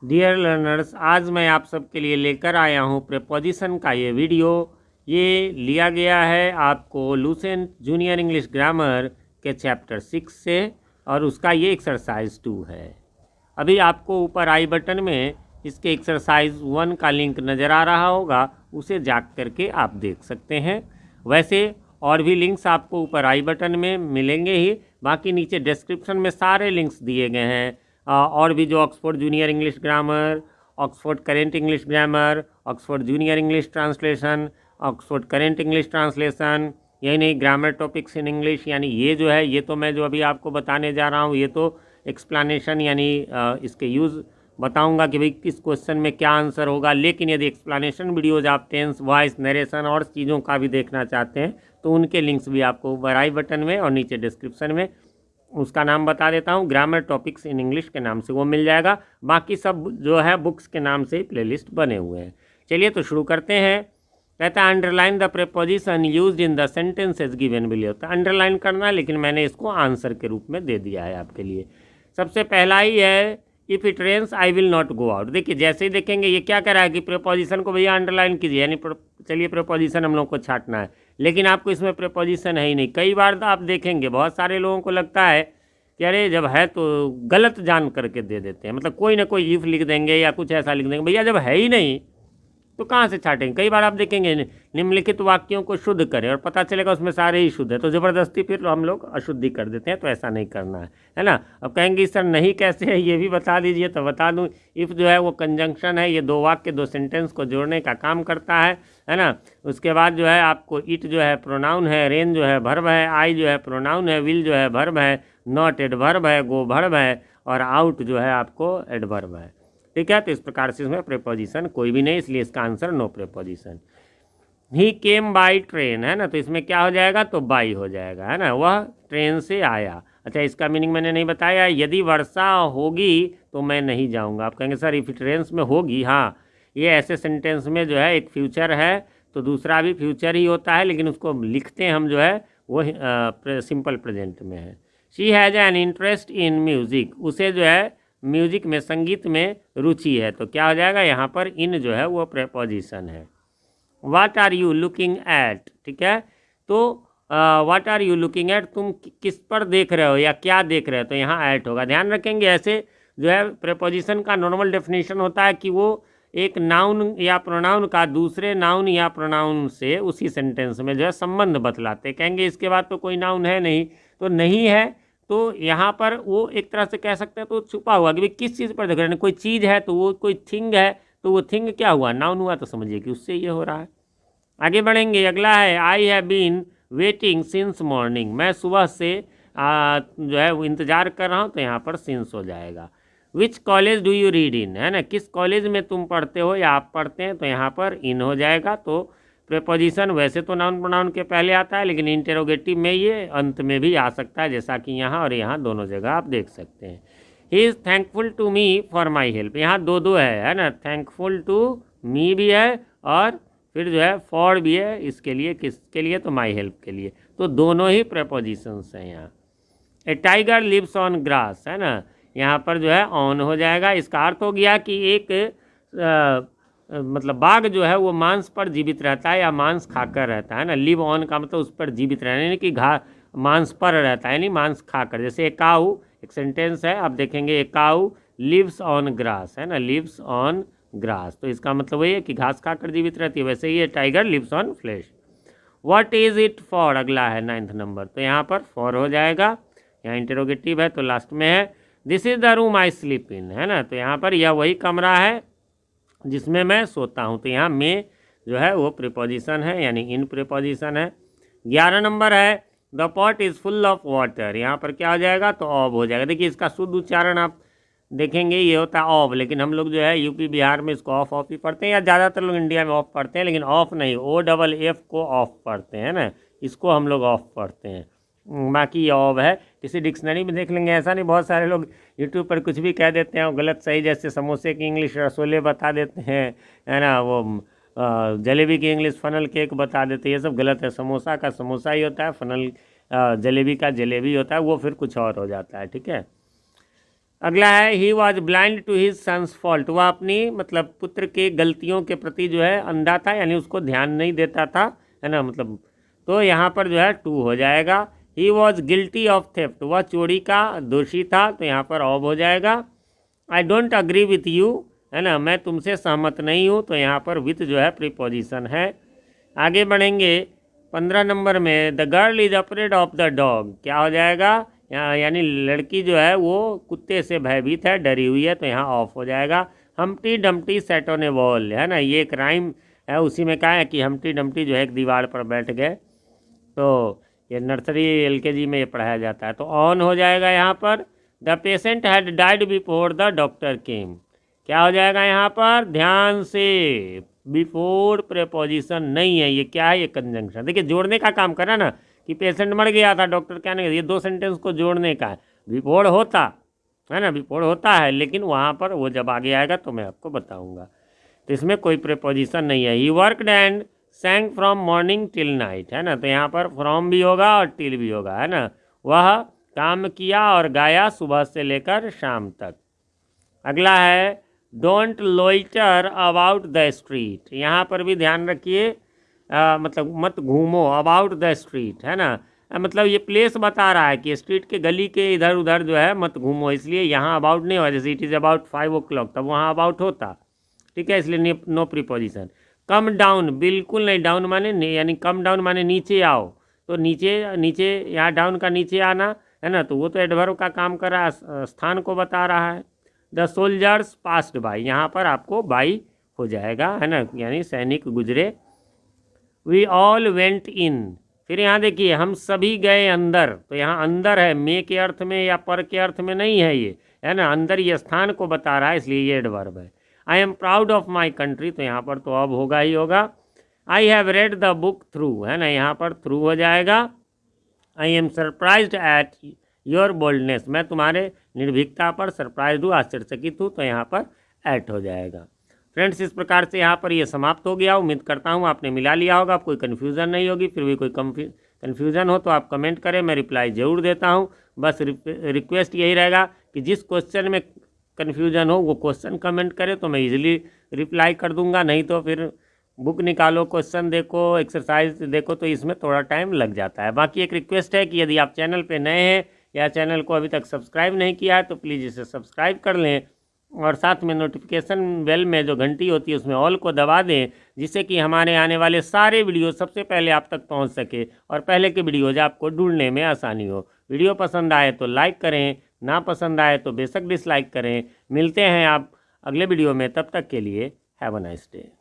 Dear learners, आज मैं आप सबके लिए लेकर आया हूँ प्रीपोजिशन का ये वीडियो। ये लिया गया है आपको लूसेंट जूनियर इंग्लिश ग्रामर के चैप्टर 6 से, और उसका ये एक्सरसाइज 2 है। अभी आपको ऊपर आई बटन में इसके एक्सरसाइज 1 का लिंक नज़र आ रहा होगा, उसे जाग करके आप देख सकते हैं। वैसे और भी लिंक्स आपको ऊपर आई बटन में मिलेंगे ही, बाकी नीचे डिस्क्रिप्शन में सारे लिंक्स दिए गए हैं। और भी जो Oxford junior English grammar, Oxford current English grammar, Oxford junior English translation, Oxford current English translation, यही नहीं ग्रामर टॉपिक्स इन इंग्लिश, यानी ये जो है, ये तो मैं जो अभी आपको बताने जा रहा हूँ ये तो एक्सप्लानेशन यानी इसके यूज़ बताऊंगा कि भाई किस क्वेश्चन में क्या आंसर होगा। लेकिन यदि एक्सप्लानेशन वीडियोज आप टेंस, वॉइस, नरेशन और चीज़ों का भी देखना चाहते हैं तो उनके लिंक्स भी आपको ऊपर आई बटन में और नीचे डिस्क्रिप्शन में, उसका नाम बता देता हूँ, ग्रामर टॉपिक्स इन इंग्लिश के नाम से वो मिल जाएगा। बाकी सब जो है बुक्स के नाम से ही प्लेलिस्ट बने हुए हैं। चलिए तो शुरू करते हैं। कहता है underline the preposition used in the sentences given below. तो अंडरलाइन करना, लेकिन मैंने इसको आंसर के रूप में दे दिया है आपके लिए। सबसे पहला ही है if it rains I will not go out. देखिए जैसे ही देखेंगे ये क्या कह रहा है कि प्रीपोजिशन को भैया अंडरलाइन कीजिए, यानी चलिए प्रीपोजिशन हम लोग को छांटना है, लेकिन आपको इसमें प्रीपोजिशन है ही नहीं। कई बार तो आप देखेंगे बहुत सारे लोगों को लगता है कि अरे जब है तो गलत जान करके दे देते हैं, मतलब कोई ना कोई इफ लिख देंगे या कुछ ऐसा लिख देंगे। भैया जब है ही नहीं तो कहाँ से छाटेंगे। कई बार आप देखेंगे निम्नलिखित वाक्यों को शुद्ध करें और पता चलेगा उसमें सारे ही शुद्ध है, तो ज़बरदस्ती फिर हम लोग अशुद्धि कर देते हैं। तो ऐसा नहीं करना है ना। अब कहेंगे सर नहीं कैसे है ये भी बता दीजिए, तो बता दूं। इफ़ जो है वो कंजंक्शन है, ये दो वाक्य दो सेंटेंस को जोड़ने का काम करता है ना। उसके बाद जो है आपको इट जो है प्रोनाउन है, रेन जो है वर्ब है, आई जो है प्रोनाउन है, विल जो है वर्ब है, नॉट एडवर्ब है, गो वर्ब है, और आउट जो है आपको एडवर्ब है। ठीक है, तो इस प्रकार से इसमें प्रीपोजिशन कोई भी नहीं, इसलिए इसका answer no preposition. He came by train है ना, तो इसमें क्या हो जाएगा, तो बाई हो जाएगा, है ना, वह ट्रेन से आया। अच्छा, इसका मीनिंग मैंने नहीं बताया। यदि वर्षा होगी तो मैं नहीं जाऊंगा। आप कहेंगे सर इफ ट्रेन्स में होगी, हाँ ये ऐसे सेंटेंस में जो है एक फ्यूचर है तो दूसरा भी फ्यूचर ही होता है, लेकिन उसको लिखते हैं हम जो है वो सिंपल प्रेजेंट में है। She has an interest in music, उसे जो है म्यूजिक में, संगीत में रुचि है। तो क्या हो जाएगा यहाँ पर इन जो है वो प्रीपोजिशन है। What are you looking at, ठीक है, तो what are you looking at, तुम किस पर देख रहे हो या क्या देख रहे हो, तो यहाँ एट होगा। ध्यान रखेंगे ऐसे जो है प्रीपोजिशन का नॉर्मल डेफिनेशन होता है कि वो एक नाउन या प्रोनाउन का दूसरे नाउन या प्रोनाउन से उसी सेंटेंस में जो है संबंध बतलाते। कहेंगे इसके बाद तो कोई नाउन है नहीं, तो नहीं है, तो यहाँ पर वो एक तरह से कह सकते हैं तो छुपा हुआ कि भाई किस चीज़ पर देख रहे हैं। कोई चीज़ है तो वो कोई थिंग है, तो वो थिंग क्या हुआ, नाउन हुआ, तो समझिए कि उससे ये हो रहा है। आगे बढ़ेंगे, अगला है I have been waiting since morning, मैं सुबह से जो है वो इंतज़ार कर रहा हूँ, तो यहाँ पर सिंस हो जाएगा। Which college do you read in, है ना, किस कॉलेज में तुम पढ़ते हो या आप पढ़ते हैं, तो यहाँ पर इन हो जाएगा। तो प्रीपोजिशन वैसे तो नाउन प्रोनाउन के पहले आता है, लेकिन इंटेरोगेटिव में ये अंत में भी आ सकता है, जैसा कि यहाँ और यहाँ दोनों जगह आप देख सकते हैं। He is thankful to me for my help, यहाँ दो दो है ना, थैंकफुल टू मी भी है और फिर जो है फॉर भी है, इसके लिए किसके लिए, तो माई हेल्प के लिए। तो दोनों ही प्रीपोजिशंस हैं यहाँ। ए टाइगर लिव्स ऑन ग्रास, है ना, यहाँ पर जो है ऑन हो जाएगा। इसका अर्थ हो गया कि एक मतलब बाघ जो है वो मांस पर जीवित रहता है या मांस खाकर रहता है ना। लिव ऑन का मतलब उस पर जीवित रहना, यानी कि मांस पर रहता है, यानी मांस खाकर। जैसे एक काऊ, एक सेंटेंस है, आप देखेंगे एक काऊ लिव्स ऑन ग्रास, है ना, लिव्स ऑन ग्रास, तो इसका मतलब वही है कि घास खाकर जीवित रहती है। वैसे ही tiger lives on flesh. What is it for, अगला है 9th नंबर, तो यहाँ पर फॉर हो जाएगा। यहाँ इंटेरोगेटिव है तो लास्ट में है this is the room I sleep in, है ना, तो यहाँ पर यह वही कमरा है जिसमें मैं सोता हूँ, तो यहाँ में जो है वो प्रीपोजिशन है, यानी इन प्रीपोजिशन है। 11 नंबर है the pot is full of water, यहाँ पर क्या हो जाएगा, तो ऑब हो जाएगा। देखिए इसका शुद्ध उच्चारण आप देखेंगे ये होता है ऑफ, लेकिन हम लोग जो है यूपी बिहार में इसको ऑफ ऑफ ही पढ़ते हैं, या ज़्यादातर लोग इंडिया में ऑफ पढ़ते हैं, लेकिन ऑफ नहीं, OFF को ऑफ पढ़ते हैं ना, इसको हम लोग ऑफ पढ़ते हैं। बाकी ये ऑफ है, किसी डिक्शनरी में देख लेंगे। ऐसा नहीं, बहुत सारे लोग यूट्यूब पर कुछ भी कह देते हैं और गलत सही, जैसे समोसे की इंग्लिश रसोले बता देते हैं, है ना, वो जलेबी की इंग्लिश फनल केक बता देते हैं, ये सब गलत है। समोसा का समोसा ही होता है, फनल जलेबी का जलेबी होता है, वो फिर कुछ और हो जाता है। ठीक है, अगला है he was blind to his son's fault, वह अपनी मतलब पुत्र के गलतियों के प्रति जो है अंधा था, यानी उसको ध्यान नहीं देता था, है ना, मतलब तो यहाँ पर जो है टू हो जाएगा। He was guilty of theft, वह चोरी का दोषी था, तो यहाँ पर ऑफ हो जाएगा। I don't agree with you, है ना, मैं तुमसे सहमत नहीं हूँ, तो यहाँ पर विथ जो है प्रीपोजिशन है। आगे बढ़ेंगे 15 नंबर में, the girl is afraid of the dog, क्या हो जाएगा यहाँ, यानी लड़की जो है वो कुत्ते से भयभीत है, डरी हुई है, तो यहाँ ऑफ हो जाएगा। हमटी Dumpty set on A wall, है ना, ये एक राइम है, उसी में कहा है कि हमटी डमटी जो है एक दीवार पर बैठ गए, तो ये नर्सरी एलकेजी में ये पढ़ाया जाता है, तो ऑन हो जाएगा यहाँ पर। The patient had died before the doctor केम, क्या हो जाएगा यहाँ पर, ध्यान से, बिफोर प्रेपोजिशन नहीं है, ये क्या है, ये कंजंक्शन, देखिए जोड़ने का काम करा ना, कि पेशेंट मर गया था, डॉक्टर क्या नहीं, ये दो सेंटेंस को जोड़ने का है। बिफोर होता है ना, बिफोर होता है, लेकिन वहाँ पर वो जब आगे आएगा तो मैं आपको बताऊँगा, तो इसमें कोई प्रेपोजिशन नहीं है। He worked and सैंग from morning till night, है ना, तो यहाँ पर फ्रॉम भी होगा और टिल भी होगा, है ना, वह काम किया और गाया सुबह से लेकर शाम तक। अगला है don't loiter about the street, यहाँ पर भी ध्यान रखिए, मतलब मत घूमो, अबाउट द स्ट्रीट, है ना, मतलब ये प्लेस बता रहा है कि स्ट्रीट के गली के इधर उधर जो है मत घूमो, इसलिए यहाँ अबाउट नहीं हुआ, जैसे इट इज़ अबाउट 5 o'clock, तब वहाँ अबाउट होता, ठीक है, इसलिए नो प्रीपोजिशन। कम डाउन, बिल्कुल नहीं, डाउन माने यानी कम डाउन माने नीचे आओ, तो नीचे नीचे यहाँ डाउन का नीचे आना, है ना, तो वो तो एडवर्ब का काम कर रहा है, स्थान को बता रहा है। द सोल्जर्स पास्ड बाई, यहाँ पर आपको बाई हो जाएगा, है ना, यानी सैनिक गुजरे। वी ऑल वेंट इन, फिर यहाँ देखिए हम सभी गए अंदर, तो यहाँ अंदर है, मे के अर्थ में या पर के अर्थ में नहीं है ये, है ना, अंदर ये स्थान को बता रहा है, इसलिए ये एडवर्ब है। I am proud of my country, तो यहाँ पर तो अब होगा ही होगा। I have read the book through, है ना, यहाँ पर थ्रू हो जाएगा। I am surprised at your boldness, मैं तुम्हारे निर्भीकता पर सरप्राइज हूँ, आश्चर्यचकित हूँ, तो यहाँ पर एट हो जाएगा। फ्रेंड्स, इस प्रकार से यहाँ पर ये समाप्त हो गया। उम्मीद करता हूँ आपने मिला लिया होगा, कोई कन्फ्यूज़न नहीं होगी। फिर भी कोई कन्फ्यूज़न हो तो आप कमेंट करें, मैं रिप्लाई ज़रूर देता हूँ। बस रिक्वेस्ट यही रहेगा कि जिस क्वेश्चन में कन्फ्यूज़न हो वो क्वेश्चन कमेंट करें, तो मैं इजीली रिप्लाई कर दूँगा। नहीं तो फिर बुक निकालो, क्वेश्चन देखो, एक्सरसाइज देखो, तो इसमें थोड़ा टाइम लग जाता है। बाकी एक रिक्वेस्ट है कि यदि आप चैनल पे नए हैं या चैनल को अभी तक सब्सक्राइब नहीं किया है तो प्लीज़ इसे सब्सक्राइब कर लें, और साथ में नोटिफिकेशन बेल में जो घंटी होती है उसमें ऑल को दबा दें, जिससे कि हमारे आने वाले सारे वीडियो सबसे पहले आप तक पहुंच सके और पहले के वीडियोज आपको ढूंढने में आसानी हो। वीडियो पसंद आए तो लाइक करें, ना पसंद आए तो बेशक डिसलाइक करें। मिलते हैं आप अगले वीडियो में, तब तक के लिए हैव अ नाइस डे।